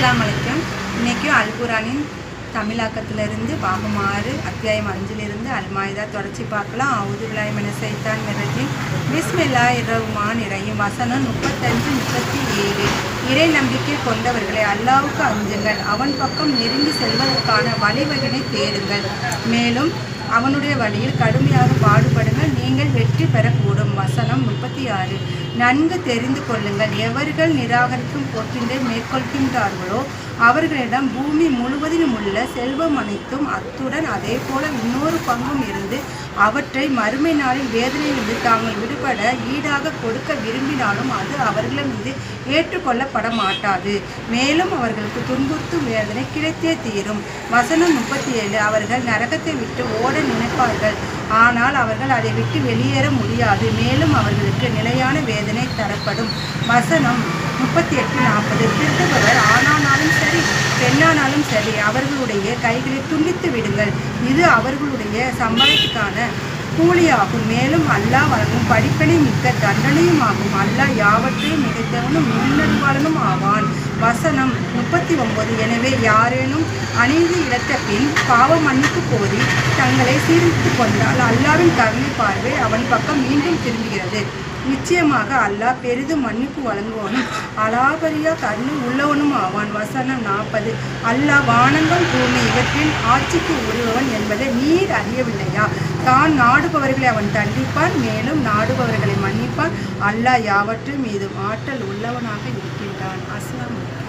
அஸ்ஸலாமு அலைக்கும். இன்றைக்கும் அல்குரானின் தமிழாக்கத்திலிருந்து பாகம் 6 அத்தியாயம் 5 அல்மாயிதா தொடர்ச்சி பார்க்கலாம். அவுது பில்லாஹி மினஷ் ஷைத்தானிர் ரஜீம். பிஸ்மில்லாஹிர் ரஹ்மானிர் ரஹீம். வசனம் 35-37. இறை நம்பிக்கை கொண்டவர்களை அல்லாஹ்வுக்கு அஞ்சுங்கள், அவன் பக்கம் நெருங்கி செல்வதற்கான வழிவகையை தேடுங்கள், மேலும் அவனுடைய வழியில் கடுமையாக பாடுபடுங்கள், நீங்கள் வெற்றி பெறக்கூடும். வசனம் 36. நன்கு தெரிந்து கொள்ளுங்கள், எவர்கள் நிராகரிக்கும் போக்கினை மேற்கொள்கின்றார்களோ அவர்களிடம் பூமி முழுவதிலும் உள்ள செல்வம் அனைத்தும், அத்துடன் அதே போல இன்னொரு பங்கும் இருந்து அவற்றை மறுமை நாளில் வேதனையிலிருந்து தாங்கள் விடுபட ஈடாக கொடுக்க விரும்பினாலும் அது அவர்கள் மீது ஏற்றுக்கொள்ளப்பட மாட்டாது, மேலும் அவர்களுக்கு துன்புறுத்தும் வேதனை கிடைத்தே தீரும். வசனம் 37. அவர்கள் நரகத்தை விட்டு ஓட நினைப்பார்கள், ஆனால் அவர்கள் அதை விட்டு வெளியேற முடியாது, மேலும் அவர்களுக்கு நிலையான வேதனை தரப்படும். வசனம் 38-40. திருடுபவர் ஆணானாலும் சரி பெண்ணானாலும் சரி அவர்களுடைய கைகளை துண்டித்து விடுங்கள், இது அவர்களுடைய சம்பளத்துக்கான கூலியாகும், மேலும் அல்லாஹ் வழங்கும் படிப்பினை மிக்க தண்டனையும் ஆகும். அல்லாஹ் யாவற்றையும் மிகைத்தவனும் முன்னறிவாளனும் ஆவான். வசனம் 39. எனவே யாரேனும் அநீதி இழந்த பின் பாவ மன்னிப்பு கோரி தங்களை சீர்திருத்திக் கொண்டால் அல்லாஹ்வின் கருணை பார்வை அவன் பக்கம் மீண்டும் திரும்புகிறது. நிச்சயமாக அல்லாஹ் பெரிதும் மன்னிப்பு வழங்குவனும் அலாபரியா கருணை உள்ளவனும் ஆவான். வசனம் 40. அல்லாஹ் வானங்கள் பூமி இவற்றின் ஆட்சிக்கு உருவவன் என்பதை நீர் அறியவில்லையா? தான் நாடுபவர்களை அவன் தண்டிப்பான், மேலும் நாடுபவர்களை மன்னிப்பான். அல்லாஹ் யாவற்றின் மீதும் ஆற்றல் உள்ளவனாக இருக்கின்றான். அஸ்ஸலாமு அலைக்கும்.